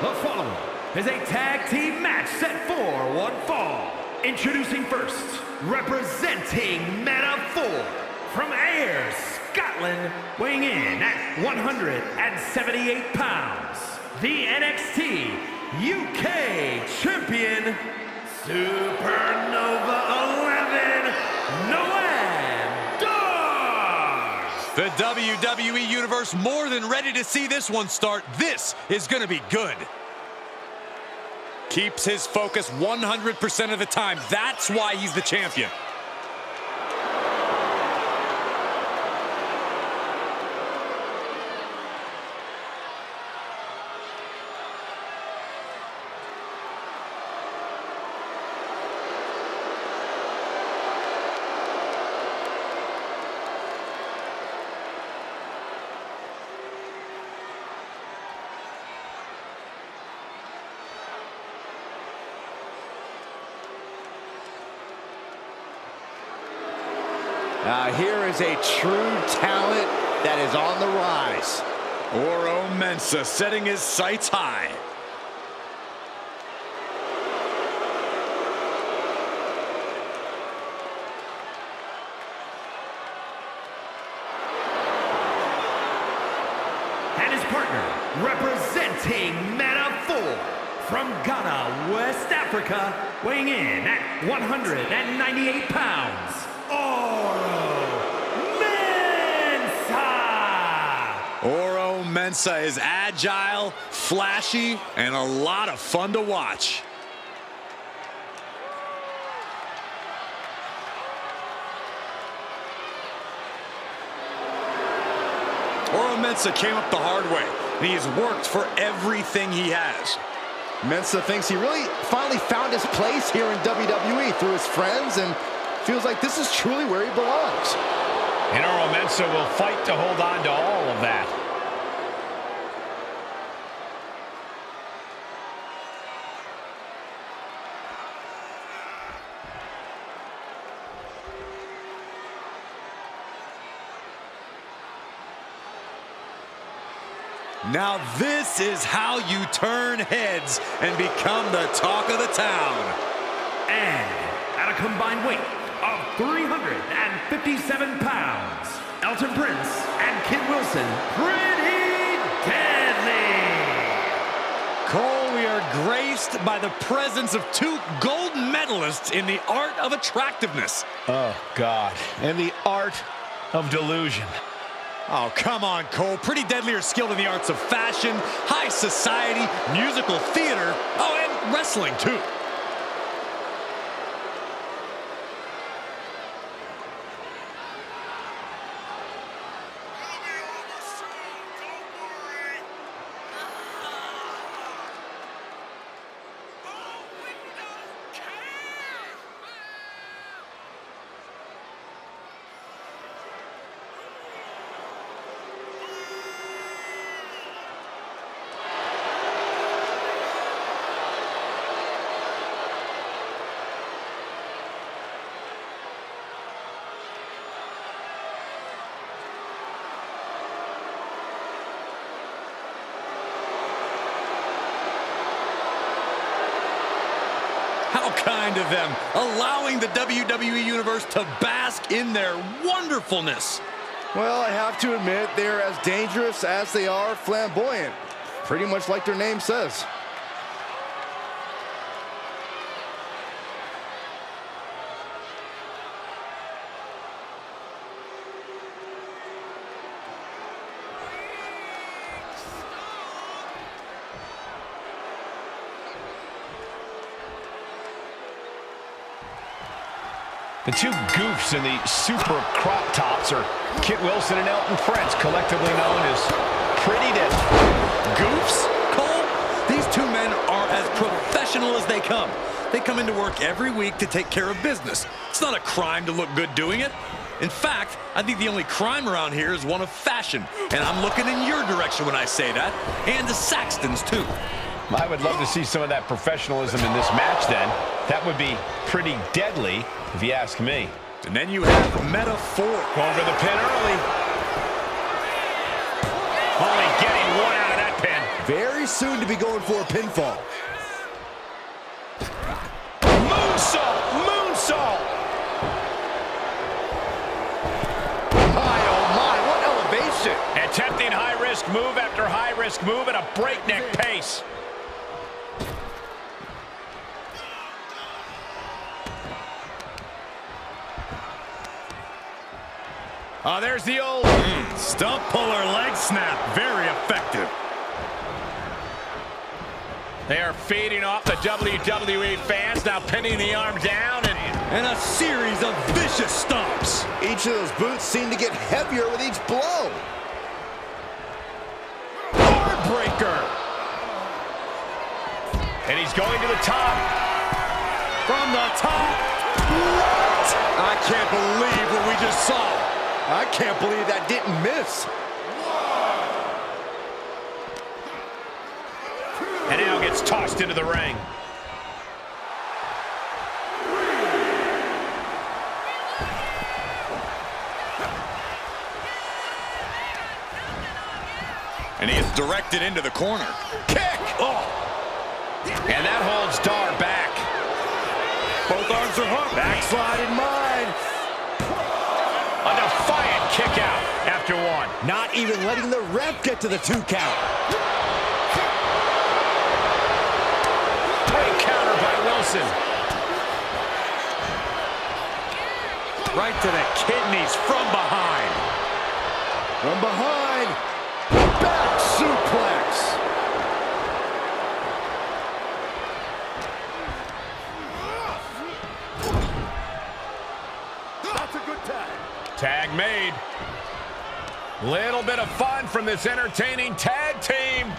The following is a tag team match set for one fall. Introducing first, representing Meta 4 from Ayr, Scotland, weighing in at 178 pounds, the NXT UK Champion, Supernova 11, Noam Dar. The WWE Universe more than ready to see this one start. This is going to be good. Keeps his focus 100% of the time. That's why he's the champion. Here is a true talent that is on the rise. Oro Mensah setting his sights high. And his partner, representing Meta 4 from Ghana, West Africa, weighing in at 198 pounds, Oro Mensah is agile, flashy, and a lot of fun to watch. Oro Mensah came up the hard way, and he has worked for everything he has. Mensah thinks he really finally found his place here in WWE through his friends and feels like this is truly where he belongs. And Oro Mensah will fight to hold on to all of that. Now this is how you turn heads and become the talk of the town. And at a combined weight of 357 pounds, Elton Prince and Kid Wilson, pretty deadly. Cole, we are graced by the presence of two gold medalists in the art of attractiveness. Oh, God. And the art of delusion. Oh, come on, Cole. Pretty Deadly are skilled in the arts of fashion, high society, musical theater, oh, and wrestling, too. How kind of them, allowing the WWE Universe to bask in their wonderfulness. Well, I have to admit, they're as dangerous as they are flamboyant. Pretty much like their name says. The two goofs in the super crop tops are Kit Wilson and Elton Prince, collectively known as Pretty Deadly. Goofs? Cole? These two men are as professional as they come. They come into work every week to take care of business. It's not a crime to look good doing it. In fact, I think the only crime around here is one of fashion. And I'm looking in your direction when I say that. And the Saxtons, too. I would love to see some of that professionalism in this match then. That would be pretty deadly, if you ask me. And then you have Meta 4. Over the pin early. Only getting one out of that pin. Very very soon to be going for a pinfall. Moonsault! Moonsault! My, oh my, what elevation! Attempting high-risk move after high-risk move at a breakneck pace. Oh, there's the old Stump puller leg snap. Very effective. They are feeding off the WWE fans, now pinning the arm down And a series of vicious stomps. Each of those boots seem to get heavier with each blow. Heartbreaker. And he's going to the top. From the top. What? I can't believe what we just saw. I can't believe that didn't miss. And now gets tossed into the ring. And he is directed into the corner. Kick! Oh! And that holds Dar back. Both arms are hooked. Backslide in mine. A defiant kick out after one. Not even letting the ref get to the 2 count. Great counter by Wilson. Right to the kidneys from behind. From behind. Back suplex. That's a good tag. Tag made. Little bit of fun from this entertaining tag team.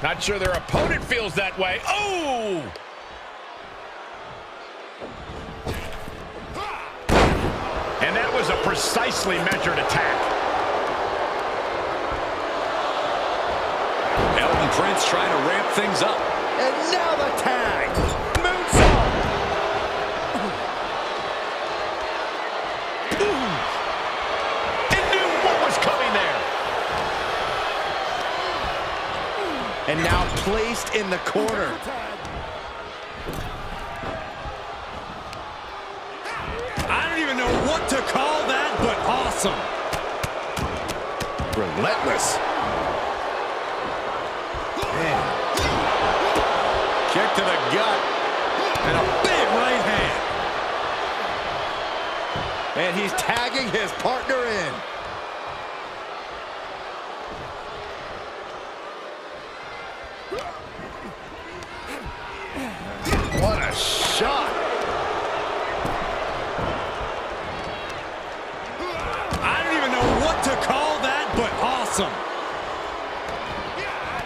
Not sure their opponent feels that way. Oh! And that was a precisely measured attack. Elton Prince trying to ramp things up. And now the tag. Moonsault. He knew what was coming there. And now placed in the corner. I don't even know what to call that, but awesome. Relentless. Man. Kick to the gut. And a big right hand. And he's tagging his partner in. What a shot. I don't even know what to call that, but awesome.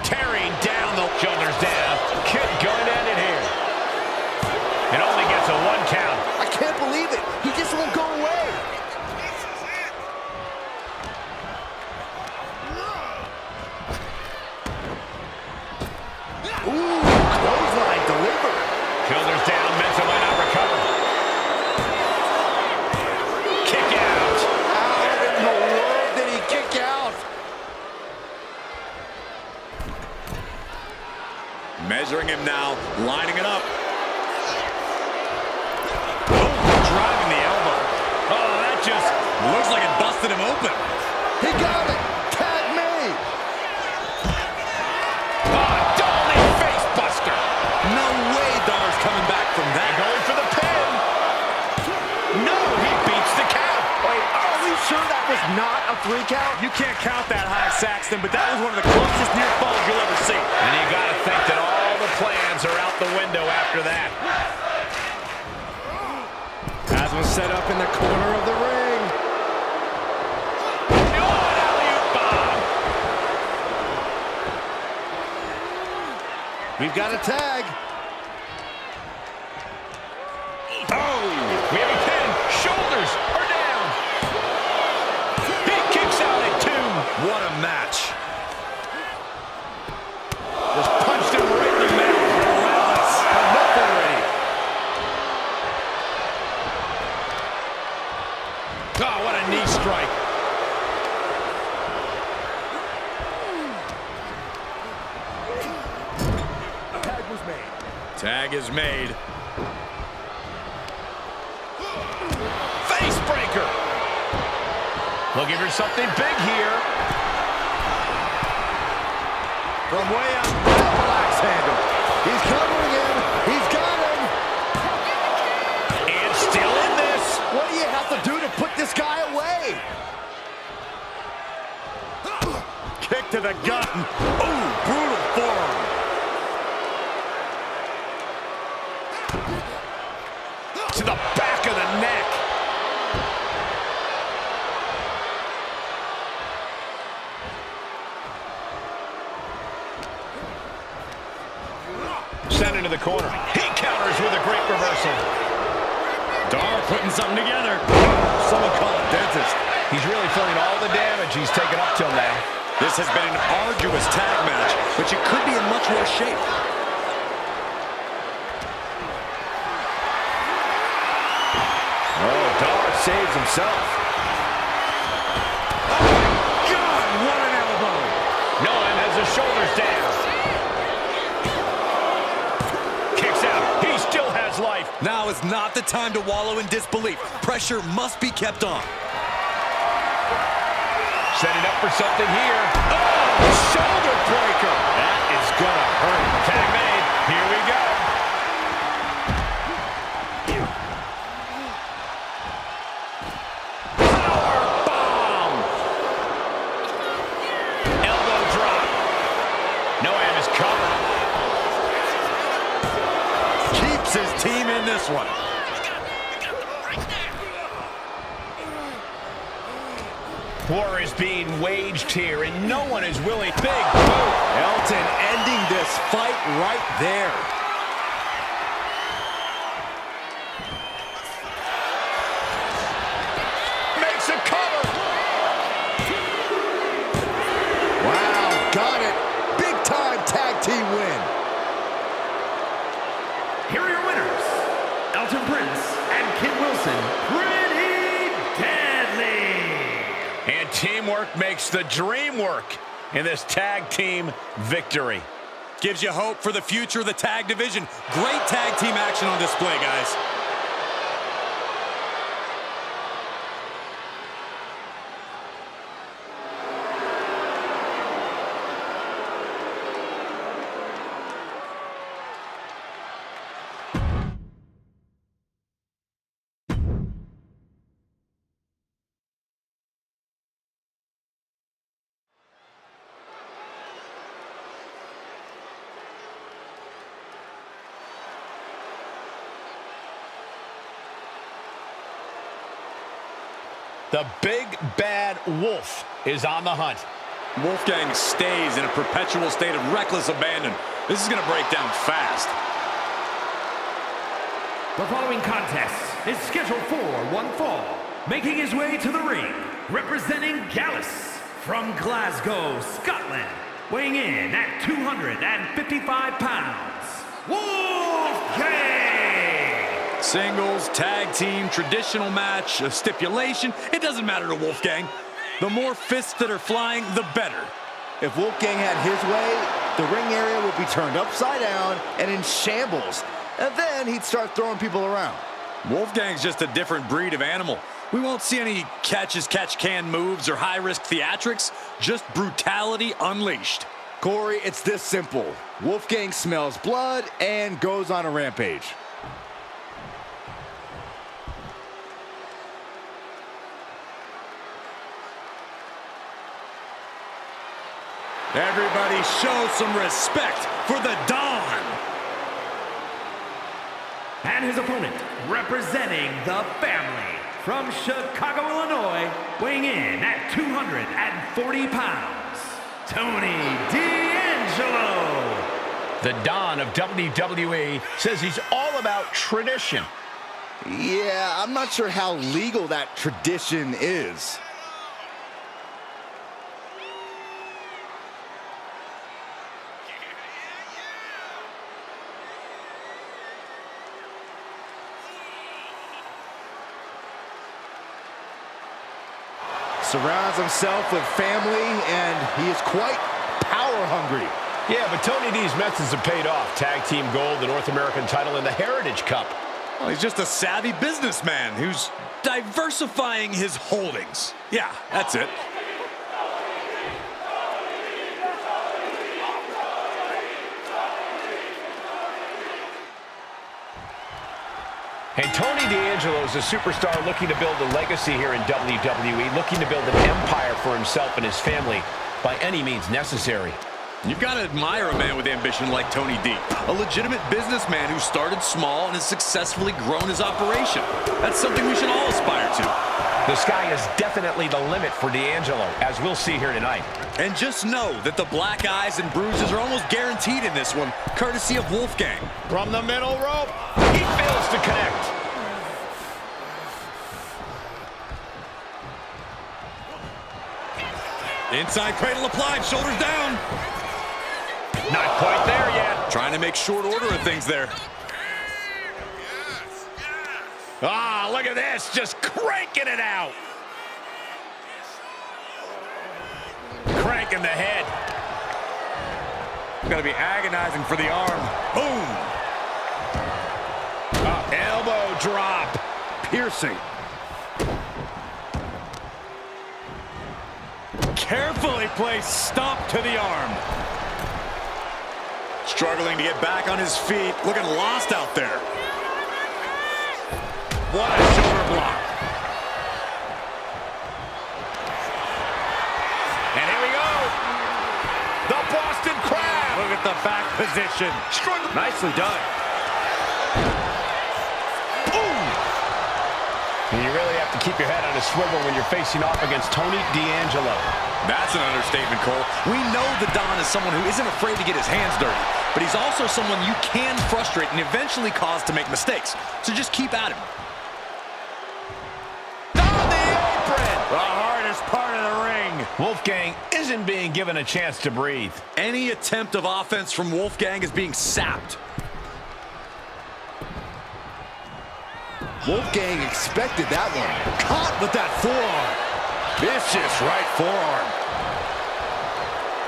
Tearing down the shoulders down. Kid going to end it here. It only gets a 1 count. I can't believe it. He just won't go away. Ooh, clothesline delivered. Shoulders down, Mensa might not recover. Kick out. How in the world did he kick out? Measuring him now, lining it up. Oh, driving the elbow. Oh, that just looks like it busted him open. He got it. Tag made. Dolly face buster. No way Dar's coming back from that. Going for the pin. No, he beats the count. Wait, are we sure that was not a 3 count? You can't count that high, Saxton, but that was one of the closest near falls you'll ever see. And you got to think that all the plans are out the window after that. As was set up in the corner of the ring. Oh, an alley-oop bomb. We've got a tag. Oh, we have a pin. Shoulders are down. He kicks out at 2. What a match. Just punched him right in the mouth. Relentless. Enough already. Oh, what a knee strike. Tag is made. Face breaker. Looking for something big here. From way up, double axe handle. He's covering him. He's got him. And still in this. What do you have to do to put this guy away? Kick to the gut. Ooh, brutal forearm. To the back of the neck. Sent into the corner. He counters with a great reversal. Dar putting something together. Someone call a dentist. He's really feeling all the damage he's taken up till now. This has been an arduous tag match, but you could be in much worse shape. Oh, Dar saves himself. Oh, my God, what an elbow. No one has his shoulders down. Kicks out. He still has life. Now is not the time to wallow in disbelief. Pressure must be kept on. Setting up for something here. Oh, shoulder breaker. That is gonna hurt. Tag made. Here we go. Power bomb. Elbow drop. No aim is covered. Keeps his team in this one. War is being waged here, and no one is willing. Big boot. Elton ending this fight right there. Makes a cover. Wow, got it. Big time tag team win. Here are your winners, Elton Prince and Kid Wilson. Pretty deadly. And teamwork makes the dream work in this tag team victory. Gives you hope for the future of the tag division. Great tag team action on display, guys. The big bad wolf is on the hunt. Wolfgang stays in a perpetual state of reckless abandon. This is going to break down fast. The following contest is scheduled for one fall. Making his way to the ring, representing Gallus from Glasgow, Scotland. Weighing in at 255 pounds, Wolfgang! Singles, tag team, traditional match, a stipulation. It doesn't matter to Wolfgang. The more fists that are flying, the better. If Wolfgang had his way, the ring area would be turned upside down and in shambles. And then he'd start throwing people around. Wolfgang's just a different breed of animal. We won't see any catch-as-catch-can moves or high-risk theatrics, just brutality unleashed. Corey, it's this simple. Wolfgang smells blood and goes on a rampage. Everybody show some respect for the Don. And his opponent, representing the family, from Chicago, Illinois, weighing in at 240 pounds, Tony D'Angelo. The Don of WWE says he's all about tradition. Yeah, I'm not sure how legal that tradition is. Surrounds himself with family, and he is quite power hungry. Yeah, but Tony D's methods have paid off. Tag Team Gold, the North American title, and the Heritage Cup. Well, he's just a savvy businessman who's diversifying his holdings. Yeah, that's it. And Tony D'Angelo is a superstar looking to build a legacy here in WWE, looking to build an empire for himself and his family by any means necessary. You've got to admire a man with ambition like Tony D. A legitimate businessman who started small and has successfully grown his operation. That's something we should all aspire to. The sky is definitely the limit for D'Angelo, as we'll see here tonight. And just know that the black eyes and bruises are almost guaranteed in this one, courtesy of Wolfgang. From the middle rope, he fails to connect. Inside cradle applied, shoulders down. Not quite there yet. Trying to make short order of things there. Ah, look at this, just cranking it out. Cranking the head. Gonna be agonizing for the arm. Boom. Elbow drop. Piercing. Carefully placed stomp to the arm. Struggling to get back on his feet. Looking lost out there. What a shoulder block. And here we go. The Boston Crab. Look at the back position. Nicely done. And you really have to keep your head on a swivel when you're facing off against Tony D'Angelo. That's an understatement, Cole. We know the Don is someone who isn't afraid to get his hands dirty, but he's also someone you can frustrate and eventually cause to make mistakes. So just keep at him. On the apron! The hardest part of the ring. Wolfgang isn't being given a chance to breathe. Any attempt of offense from Wolfgang is being sapped. Wolfgang expected that one. Caught with that forearm. Vicious right forearm.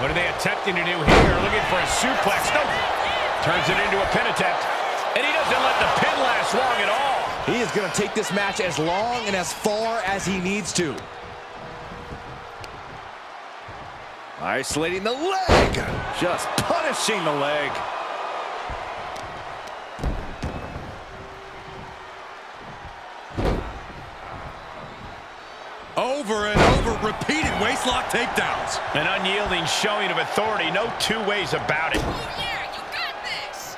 What are they attempting to do here? Looking for a suplex. Nope. Turns it into a pin attempt. And he doesn't let the pin last long at all. He is going to take this match as long and as far as he needs to. Isolating the leg. Just punishing the leg. Over and over, repeated waistlock takedowns. An unyielding showing of authority. No two ways about it. Oh, yeah, you got this.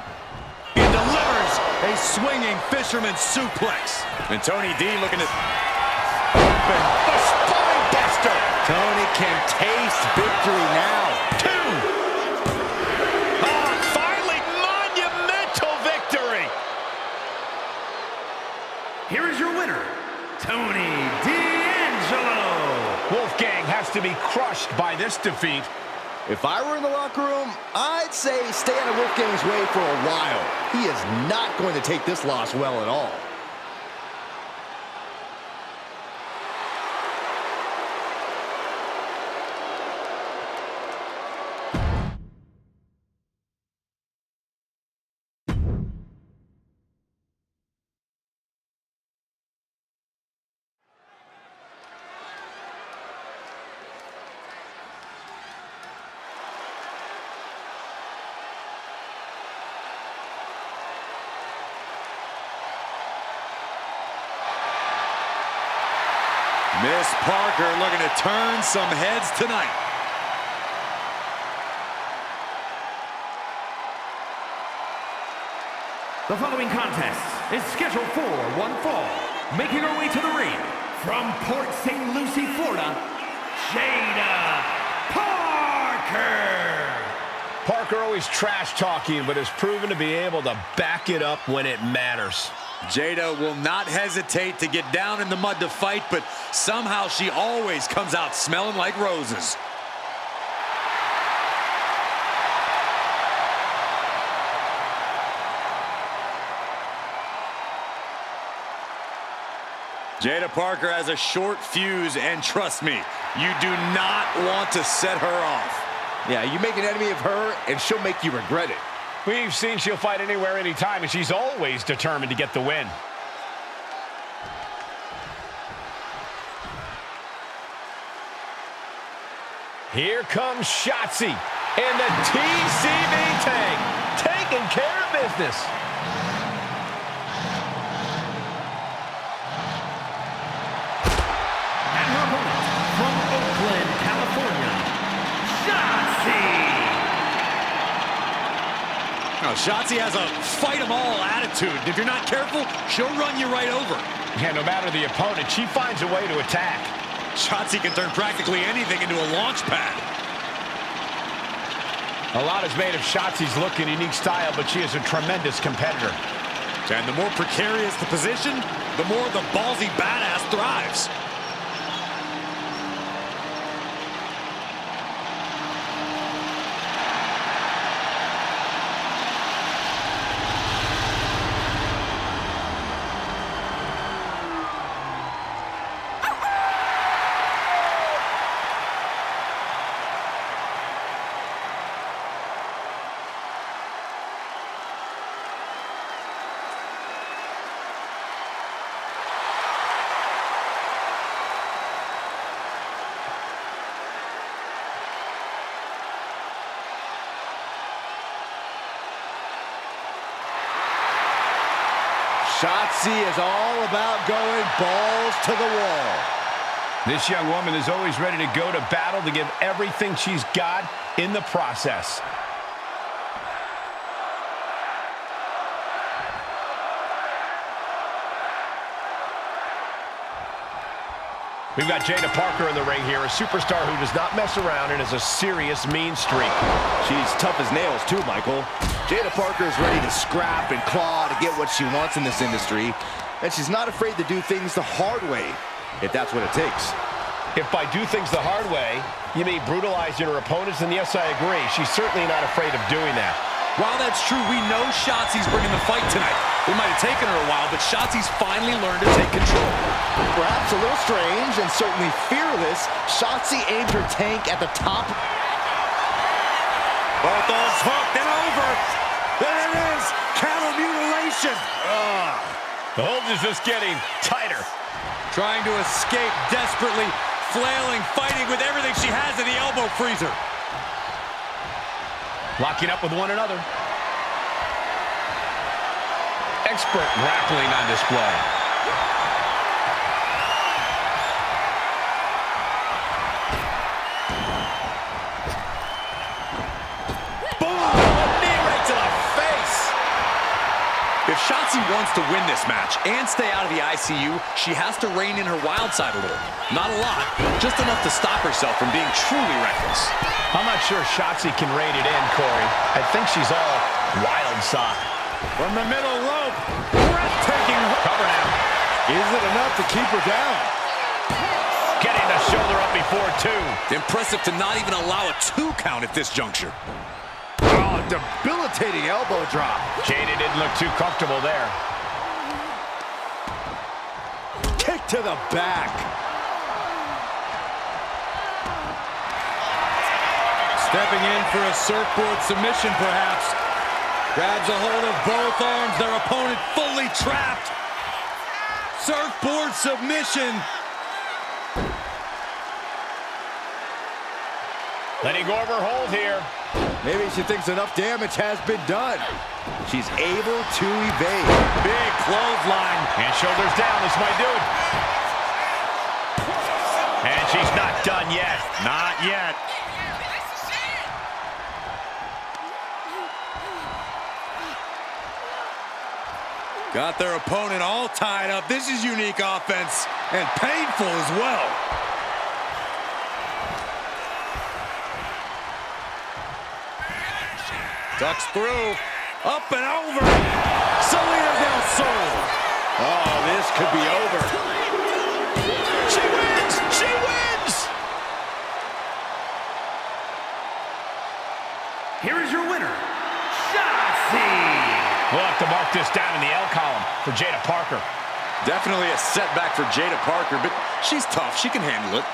He delivers a swinging fisherman suplex. And Tony D looking to open the spine buster. Tony can taste victory now. Finally, monumental victory. Here is your winner, Tony D'Angelo. Wolfgang has to be crushed by this defeat. If I were in the locker room, I'd say stay out of Wolfgang's way for a while. He is not going to take this loss well at all. Miss Parker looking to turn some heads tonight. The following contest is scheduled for one fall. Making her way to the ring from Port St. Lucie, Florida, Jada Parker. Parker always trash-talking, but has proven to be able to back it up when it matters. Jada will not hesitate to get down in the mud to fight, but somehow she always comes out smelling like roses. Jada Parker has a short fuse, and trust me, you do not want to set her off. Yeah, you make an enemy of her, and she'll make you regret it. We've seen she'll fight anywhere, anytime, and she's always determined to get the win. Here comes Shotzi in the TCB tank, taking care of business. And her opponent from Oakland, California, Shotzi. Now, Shotzi has a fight-em-all attitude. If you're not careful, she'll run you right over. Yeah, no matter the opponent, she finds a way to attack. Shotzi can turn practically anything into a launch pad. A lot is made of Shotzi's look and unique style, but she is a tremendous competitor. And the more precarious the position, the more the ballsy badass thrives. Shotzi is all about going balls to the wall. This young woman is always ready to go to battle to give everything she's got in the process. We've got Jada Parker in the ring here, a superstar who does not mess around and has a serious mean streak. She's tough as nails too, Michael. Jada Parker is ready to scrap and claw to get what she wants in this industry, and she's not afraid to do things the hard way, if that's what it takes. If by do things the hard way, you mean brutalizing her opponents, then yes, I agree. She's certainly not afraid of doing that. While that's true, we know Shotzi's bringing the fight tonight. It might have taken her a while, but Shotzi's finally learned to take control. Perhaps a little strange and certainly fearless, Shotzi aimed her tank at the top. Both those hooked and over. There it is. Counter mutilation. The hold is just getting tighter. Trying to escape desperately, flailing, fighting with everything she has in the elbow freezer. Locking up with one another. Expert grappling on display. If Shotzi wants to win this match and stay out of the ICU, she has to rein in her wild side a little. Not a lot, just enough to stop herself from being truly reckless. I'm not sure Shotzi can rein it in, Corey. I think she's all wild side. From the middle rope, breathtaking. Cover now. Is it enough to keep her down? Getting the shoulder up before two. Impressive to not even allow a 2 count at this juncture. Oh, debilitating elbow drop. Jada didn't look too comfortable there. Kick to the back. Stepping in for a surfboard submission, perhaps. Grabs a hold of both arms, their opponent fully trapped. Surfboard submission. Letting go of her hold here. Maybe she thinks enough damage has been done. She's able to evade. Big clothesline. And shoulders down, this might do it. And she's not done yet. Not yet. Got their opponent all tied up. This is unique offense and painful as well. Ducks through, up and over. Selena Del Sol. Oh, this could be over. She wins! She wins! Here is your winner, Shotzi. We'll have to mark this down in the L column for Jada Parker. Definitely a setback for Jada Parker, but she's tough. She can handle it.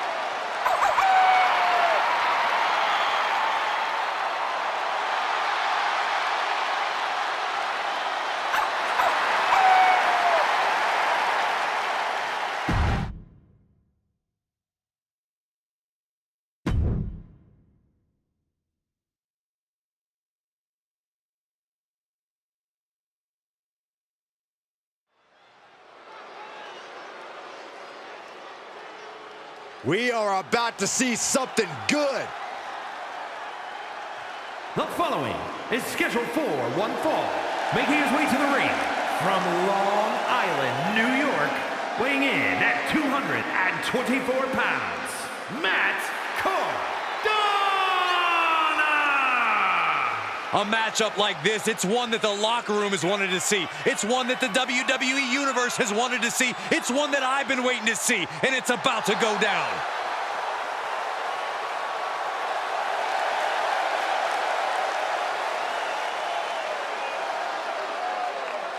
We are about to see something good. The following is scheduled for one fall, making his way to the ring from Long Island, New York, weighing in at 224 pounds, Matt Cardona! A matchup like this, it's one that the locker room has wanted to see. It's one that the WWE Universe has wanted to see. It's one that I've been waiting to see, and it's about to go down.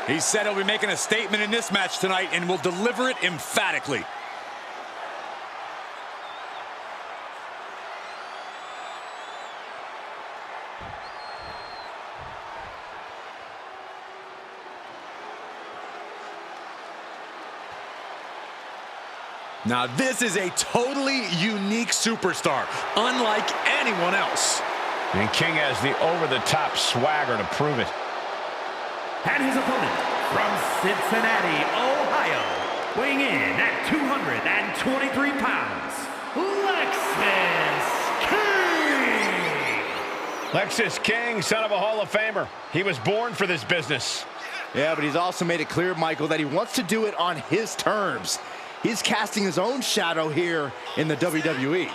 He said he'll be making a statement in this match tonight and will deliver it emphatically. Now this is a totally unique superstar, unlike anyone else. And King has the over-the-top swagger to prove it. And his opponent from Cincinnati, Ohio, weighing in at 223 pounds, Lexis King! Lexis King, son of a Hall of Famer. He was born for this business. Yeah, but he's also made it clear, Michael, that he wants to do it on his terms. He's casting his own shadow here in the WWE.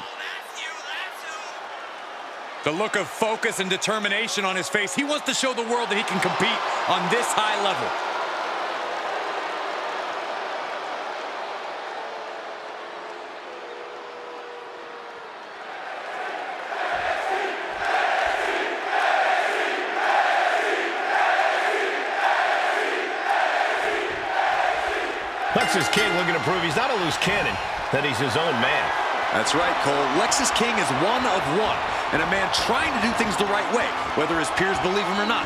The look of focus and determination on his face. He wants to show the world that he can compete on this high level. Lexis King looking to prove he's not a loose cannon, that he's his own man. That's right, Cole. Lexis King is one of one, and a man trying to do things the right way, whether his peers believe him or not.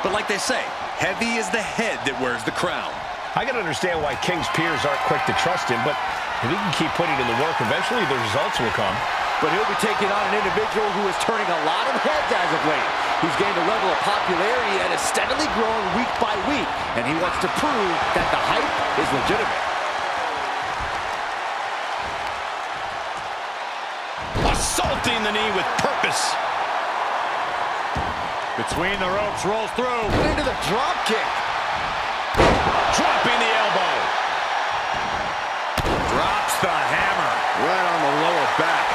But like they say, heavy is the head that wears the crown. I can understand why King's peers aren't quick to trust him, but if he can keep putting in the work, eventually the results will come. But he'll be taking on an individual who is turning a lot of heads as of late. He's gained a level of popularity that is steadily growing week by week, and he wants to prove that the hype is legitimate. Assaulting the knee with purpose. Between the ropes, rolls through. Into the drop kick. Dropping the elbow. Drops the hammer. Right on the lower back.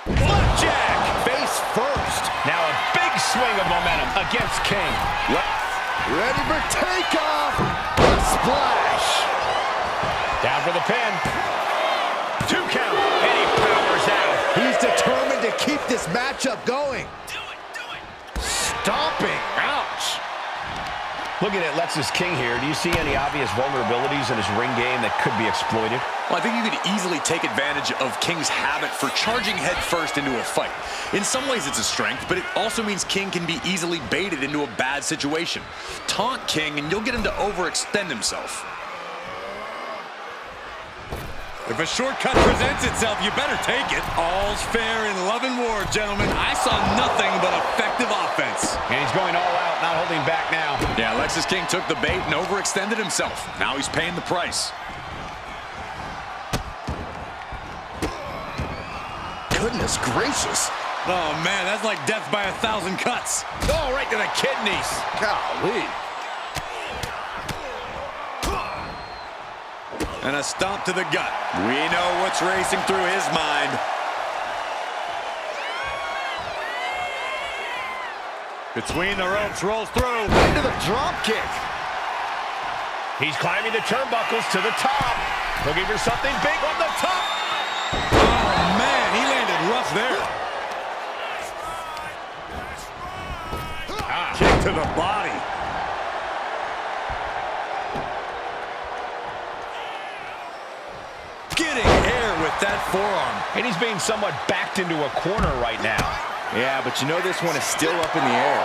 Flapjack. Face first. Now a big swing of momentum against King. Ready for takeoff. A splash. Down for the pin. 2 count. And he powers out. He's determined to keep this matchup going. Do it! Stomping. Ouch. Looking at Lexis King here, do you see any obvious vulnerabilities in his ring game that could be exploited? Well, I think you could easily take advantage of King's habit for charging headfirst into a fight. In some ways, it's a strength, but it also means King can be easily baited into a bad situation. Taunt King, and you'll get him to overextend himself. If a shortcut presents itself, you better take it. All's fair in love and war, gentlemen. I saw nothing but effective offense. And he's going all out, not holding back now. Yeah, Lexis King took the bait and overextended himself. Now he's paying the price. Goodness gracious. Oh, man, that's like death by 1,000 cuts. Oh, right to the kidneys. Golly. And a stomp to the gut. We know what's racing through his mind. Between the ropes, rolls through. Into the drop kick. He's climbing the turnbuckles to the top. Looking for something big on the top. Oh, man, he landed rough there. Kick to the body. Getting air with that forearm. And he's being somewhat backed into a corner right now. Yeah, but you know this one is still up in the air.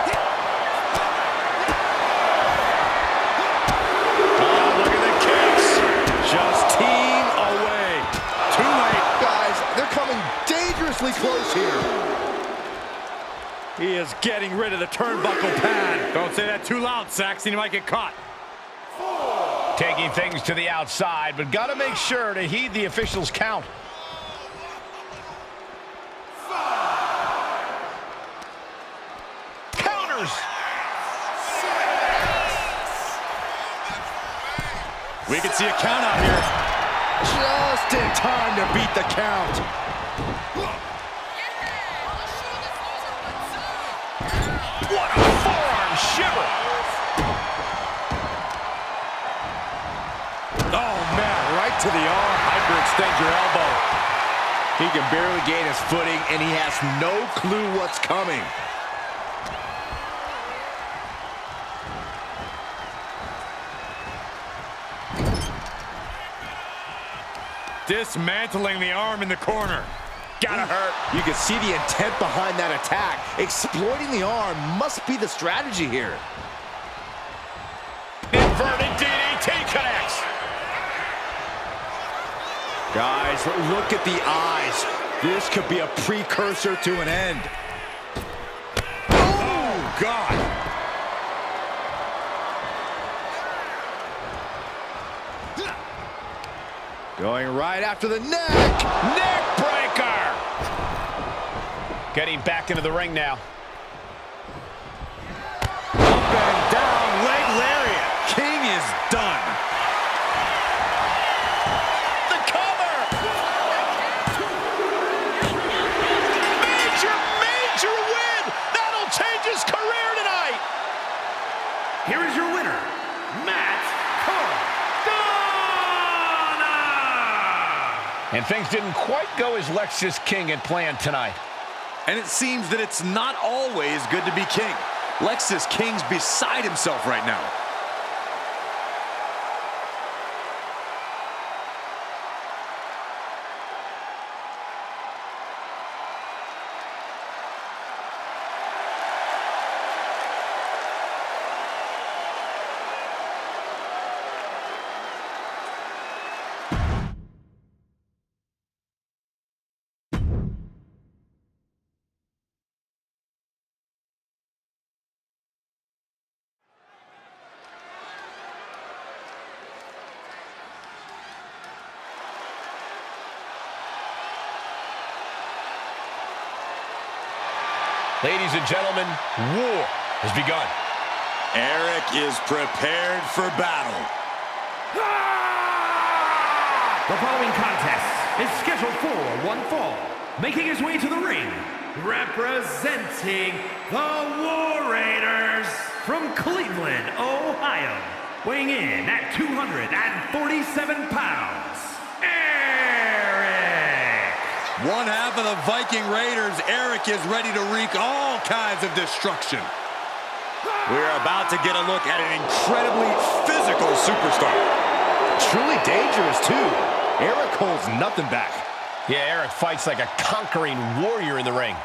Oh, look at the kicks. Just team away. Too late. Guys, they're coming dangerously close here. He is getting rid of the turnbuckle pad. Don't say that too loud, Saxon. You might get caught. Taking things to the outside, but got to make sure to heed the officials' count. Counters. We can see a count out here. Just in time to beat the count. What a forearm shiver. Oh, man, right to the arm. Hyperextend your elbow. He can barely gain his footing, and he has no clue what's coming. Dismantling the arm in the corner. Gotta hurt. You can see the intent behind that attack. Exploiting the arm must be the strategy here. Inverted DDT connects. Guys, look at the eyes. This could be a precursor to an end. Oh, God. Going right after the neck. Neck breaker. Getting back into the ring now. Up and down, leg lariat. King is done. The cover. Major win. That'll change his career tonight. Here is your winner, Matt Cardona! And things didn't quite go as Lexis King had planned tonight. And it seems that it's not always good to be king. Lexis King's beside himself right now. Ladies and gentlemen, war has begun. Eric is prepared for battle. The following contest is scheduled for one fall. Making his way to the ring, representing the War Raiders from Cleveland, Ohio. Weighing in at 247 pounds, Eric. One half of the Viking Raiders, Eric, is ready to wreak all kinds of destruction. We're about to get a look at an incredibly physical superstar. Truly dangerous, too. Eric holds nothing back. Yeah, Eric fights like a conquering warrior in the ring.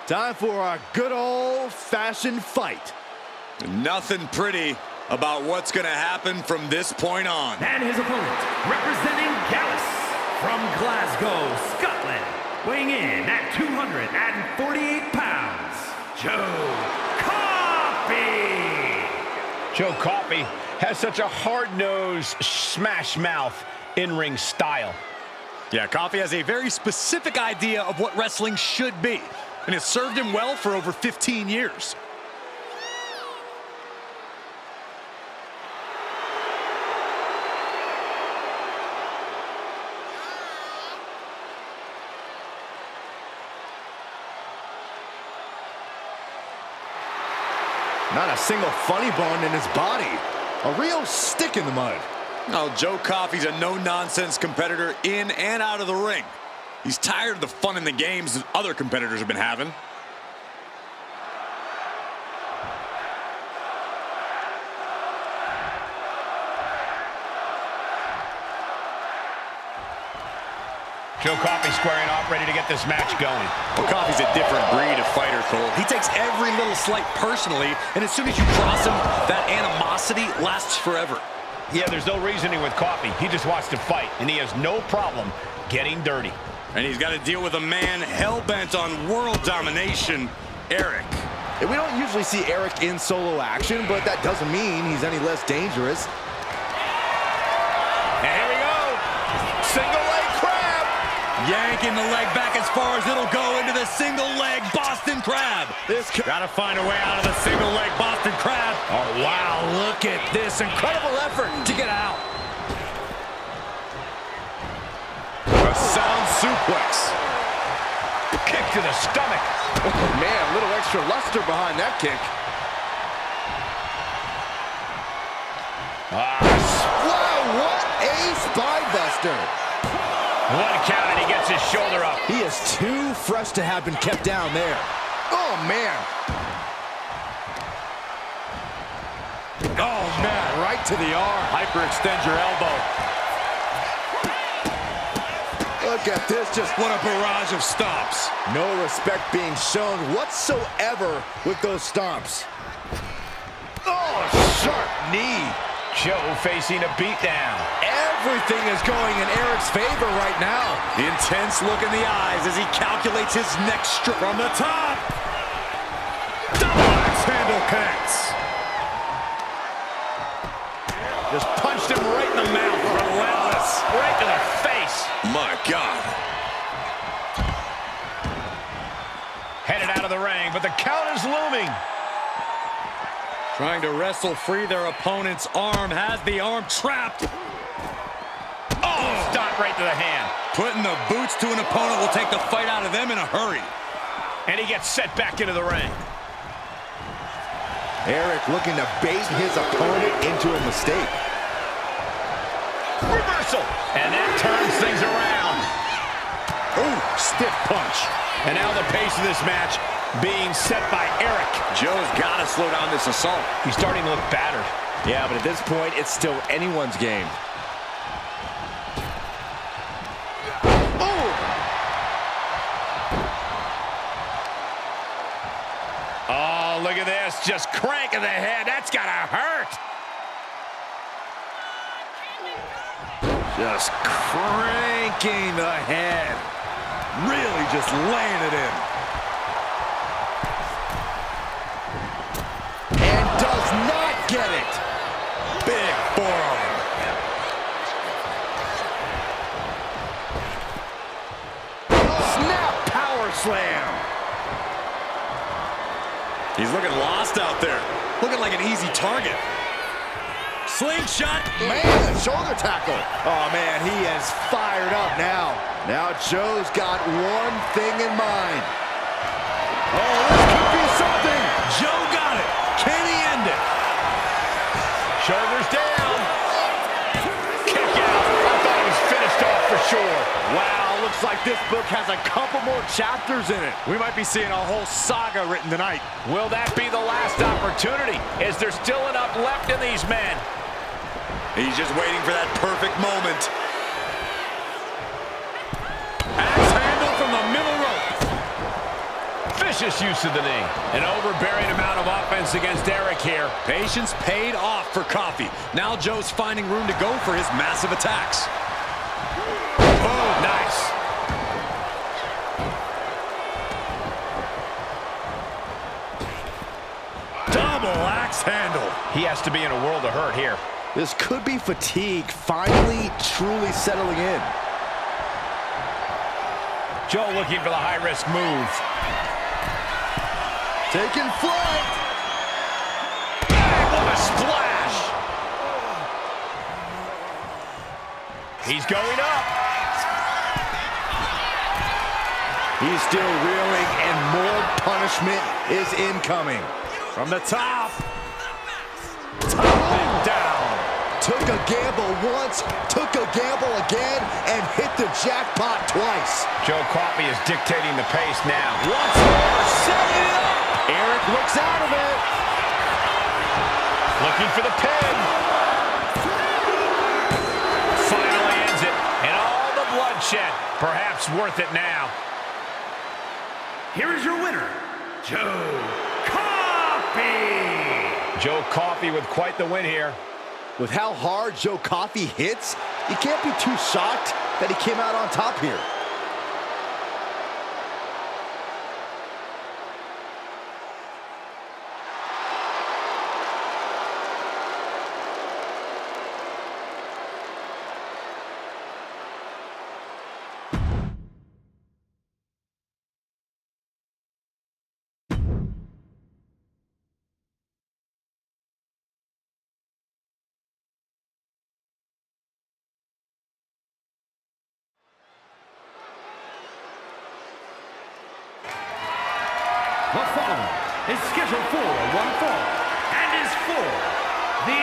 Time for our good old-fashioned fight. Nothing pretty about what's going to happen from this point on. And his opponent, representing Gallus from Glasgow, Scotland, weighing in at 248 pounds, Joe Coffey. Joe Coffey has such a hard-nosed, smash-mouth in-ring style. Yeah, Coffey has a very specific idea of what wrestling should be, and it's served him well for over 15 years. Not a single funny bone in his body. A real stick in the mud. Oh, Joe Coffey's a no-nonsense competitor in and out of the ring. He's tired of the fun in the games that other competitors have been having. Joe Coffey squaring off, ready to get this match going. Well, Coffey's a different breed of fighter, Cole. He takes every little slight personally, and as soon as you cross him, that animosity lasts forever. Yeah, there's no reasoning with Coffee. He just wants to fight, and he has no problem getting dirty. And he's got to deal with a man hell-bent on world domination, Eric. And we don't usually see Eric in solo action, but that doesn't mean he's any less dangerous. And here we go. Single leg crab. Yanking the leg back as far as it'll go into the single leg Boston Crab. Gotta find a way out of the single leg Boston Crab. Oh, wow, look at this incredible effort to get out. A sound suplex. Kick to the stomach. Oh, man, a little extra luster behind that kick. Wow, what a spine buster. One count, and he gets his shoulder up. He is too fresh to have been kept down there. Oh, man. Oh, man, right to the arm. Hyperextend your elbow. Look at this, just What a barrage of stomps. no respect being shown whatsoever with those stomps. Oh, sharp knee. Joe facing a beatdown. Everything is going in Eric's favor right now. The intense look in the eyes as he calculates his next stroke. From the top. Double axe handle connects. Just punched him right in the mouth. Relentless. Right to the face. My God. Headed out of the ring, but the count is looming. Trying to wrestle free their opponent's arm. Has the arm trapped. Oh, stop right to the hand. Putting the boots to an opponent will take the fight out of them in a hurry. And he gets set back into the ring. Eric looking to bait his opponent into a mistake. Reversal. And that turns things around. Ooh, stiff punch. And now the pace of this match being set by Eric. Joe's got to slow down this assault. He's starting to look battered. Yeah, but at this point, it's still anyone's game. Oh, look at this. Just cranking the head. That's got to hurt. Just cranking the head. Really just laying it in. And does not get it. Big forearm. Snap power slam. He's looking lost out there. Looking like an easy target. Slingshot. Man, shoulder tackle. Oh, man, he is fired up now. Now Joe's got one thing in mind. Oh, this could be something. Joe got it. Can he end it? Shoulders down. Kick out. I thought it was finished off for sure. Wow, looks like this book has a couple more chapters in it. We might be seeing a whole saga written tonight. Will that be the last opportunity? Is there still enough left in these men? He's just waiting for that perfect moment. Axe handle from the middle rope. Vicious use of the knee. An overbearing amount of offense against Eric here. Patience paid off for Coffee. Now Joe's finding room to go for his massive attacks. Oh, nice. Double axe handle. He has to be in a world of hurt here. This could be fatigue finally truly settling in. Joe looking for the high-risk move. Taking flight. What a splash. He's going up. He's still reeling, and more punishment is incoming. From the top. Top and down. Took a gamble once, took a gamble again, and hit the jackpot twice. Joe Coffey is dictating the pace now. Once more, setting it up. Eric looks out of it. Looking for the pin. Finally ends it. And all the bloodshed. Perhaps worth it now. Here is your winner, Joe Coffey. Joe Coffey with quite the win here. With how hard Joe Coffey hits, you can't be too shocked that he came out on top here. The following is scheduled for one fall and is for the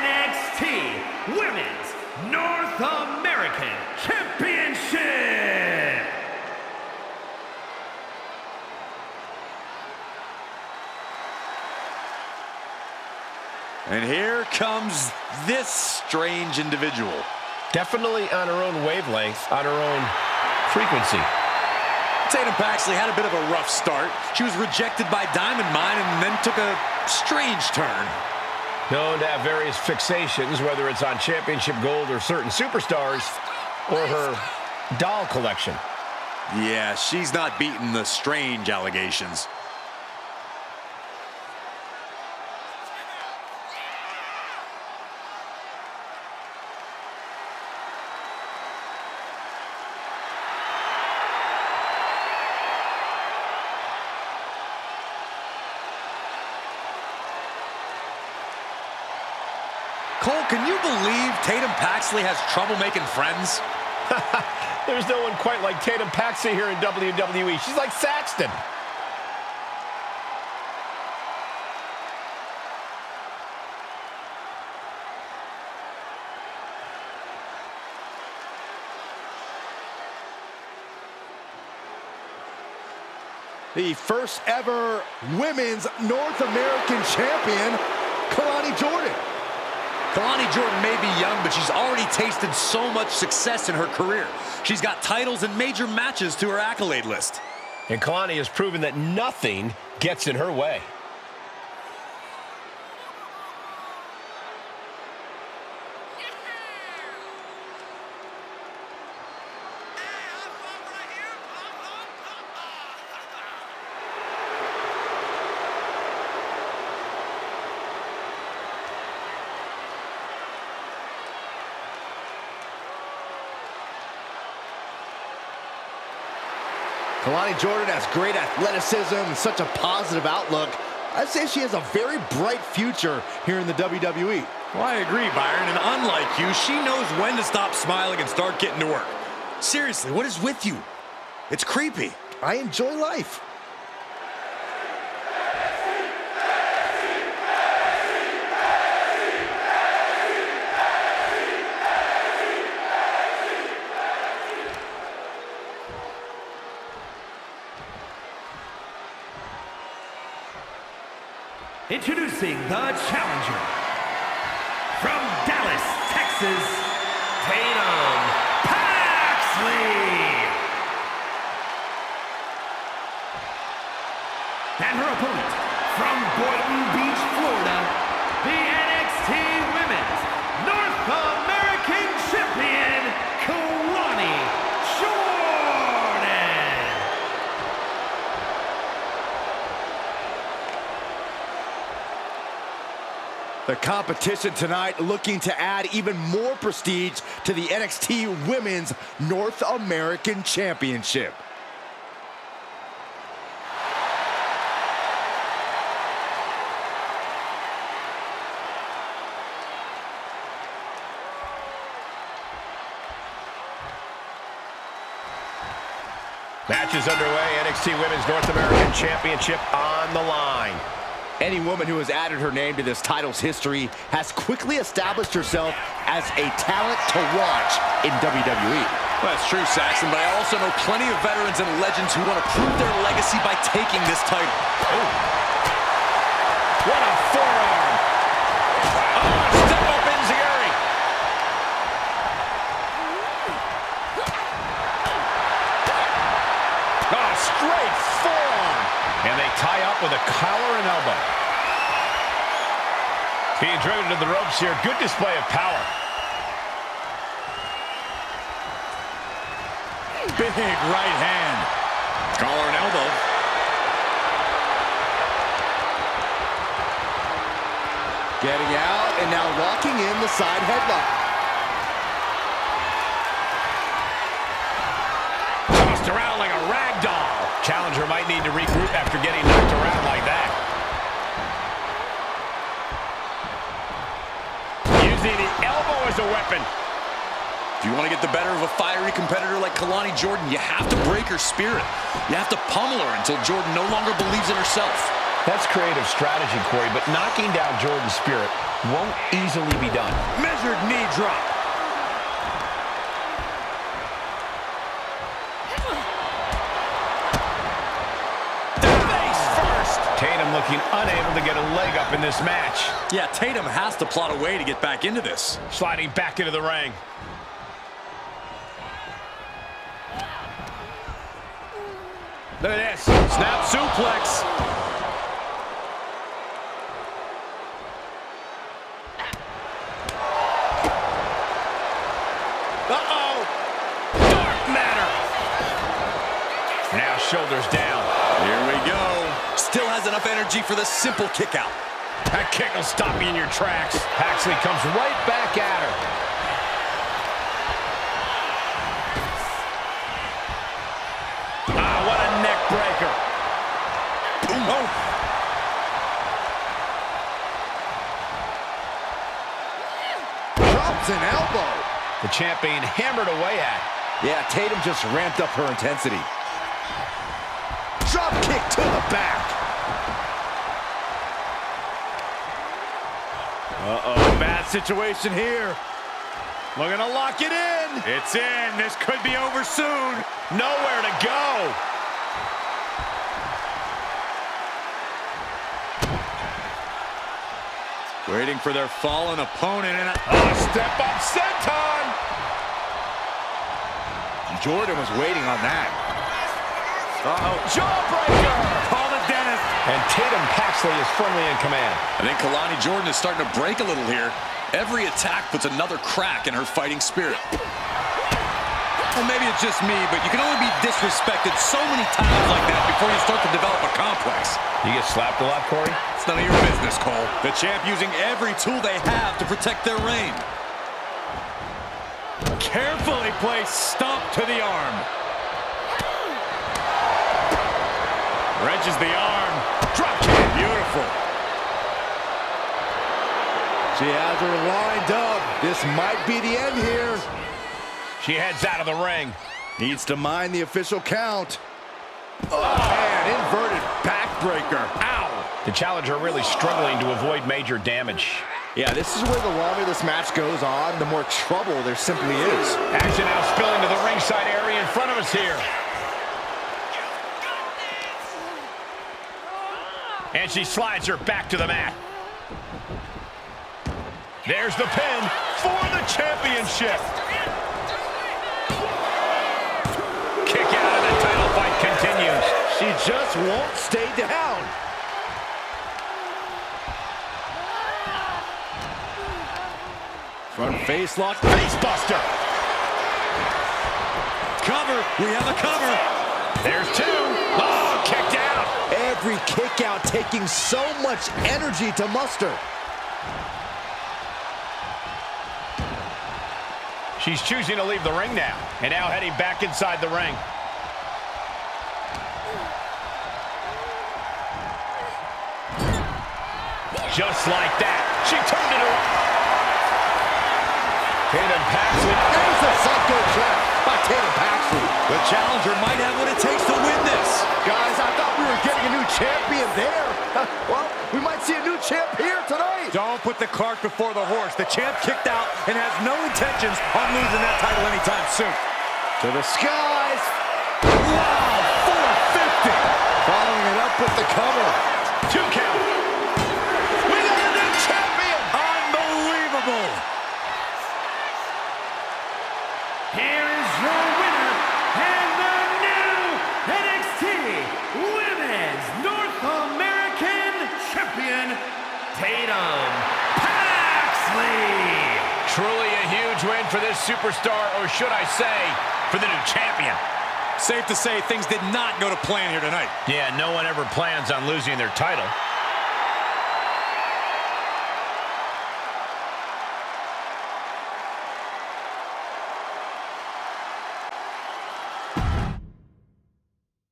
NXT Women's North American Championship. And here comes this strange individual. Definitely on her own wavelength, on her own frequency. Tatum Paxley had a bit of a rough start. She was rejected by Diamond Mine and then took a strange turn. Known to have various fixations, whether it's on championship gold or certain superstars, or her doll collection. Yeah, she's not beating the strange allegations. Cole, can you believe Tatum Paxley has trouble making friends? There's no one quite like Tatum Paxley here in WWE. She's like Saxton. The first ever Women's North American Champion, Kalani Jordan. Kalani Jordan may be young, but she's already tasted so much success in her career. She's got titles and major matches to her accolade list. And Kalani has proven that nothing gets in her way. Kalani Jordan has great athleticism and such a positive outlook. I'd say she has a very bright future here in the WWE. Well, I agree, Byron, and unlike you, she knows when to stop smiling and start getting to work. Seriously, what is with you? It's creepy. I enjoy life. Introducing the challenger from Dallas, Texas, Tatum Paxley. And her opponent from Boynton Beach, Florida, the NXT Women's North American Champion, Kalani Jordan. The competition tonight looking to add even more prestige to the NXT Women's North American Championship. Match is underway. NXT Women's North American Championship on the line. Any woman who has added her name to this title's history has quickly established herself as a talent to watch in WWE. Well, that's true, Saxton, but I also know plenty of veterans and legends who want to prove their legacy by taking this title. Oh. What a forearm. Oh, step up Enziguri. Oh, straight forearm. And they tie up with a collar and elbow. Being driven to the ropes here. Good display of power. Big right hand. Collar and elbow. Getting out and now locking in the side headlock. Tossed around like a rag doll. Challenger might need to regroup after getting knocked around like that. Using the elbow as a weapon. If you want to get the better of a fiery competitor like Kalani Jordan, you have to break her spirit. You have to pummel her until Jordan no longer believes in herself. That's creative strategy, Corey, but knocking down Jordan's spirit won't easily be done. Measured knee drop. Face first. Tatum looking unable to get a leg up in this match. Yeah, Tatum has to plot a way to get back into this. Sliding back into the ring. Look at this. Snap suplex. Uh-oh. Dark matter. Now shoulders down. Here we go. Still has enough energy for the simple kick out. That kick will stop you in your tracks. Paxley comes right back at her. Ah, what a neck breaker. Oh. Drops an elbow. The champ being hammered away at. Yeah, Tatum just ramped up her intensity. Drop kick to the back. Uh-oh, bad situation here. Looking to lock it in. It's in. This could be over soon. Nowhere to go. Waiting for their fallen opponent. And Step up senton. Jordan was waiting on that. Uh-oh. Jawbreaker. Call the dentist. And Tatum Paxley is firmly in command. I think Kalani Jordan is starting to break a little here. Every attack puts another crack in her fighting spirit. Well, maybe it's just me, but you can only be disrespected so many times like that before you start to develop a complex. You get slapped a lot, Corey? It's none of your business, Cole. The champ using every tool they have to protect their reign. Carefully placed stomp to the arm. Wrenches the arm. Drop kick. Beautiful. She has her lined up. This might be the end here. She heads out of the ring. Needs to mind the official count. Oh, man, inverted backbreaker. Ow! The challenger really struggling to avoid major damage. Yeah, this is where the longer this match goes on, the more trouble there simply is. Action now spilling to the ringside area in front of us here. And she slides her back to the mat. There's the pin for the championship. Kick out and the title fight continues. She just won't stay down. Front face lock. Face buster. Cover. We have a cover. There's two. Oh, kicked out. Every kick out taking so much energy to muster. She's choosing to leave the ring now. And now heading back inside the ring. Just like that. She turned it around. Tatum Paxley. There's a psycho trap by Tatum Paxley. The challenger might have what it takes to win this. Guys, I thought we were getting a new champion there. Well, we might see a new champ here tonight. Don't put the cart before the horse. The champ kicked out and has no intentions on losing that title anytime soon. To the skies. Wow, 450. Following it up with the cover. 2 count. We got a new champion. Unbelievable. Here is your winner and the new NXT Women's North American Champion, Tatum Lashley. Truly a huge win for this superstar, or should I say, for the new champion. Safe to say things did not go to plan here tonight. Yeah, no one ever plans on losing their title.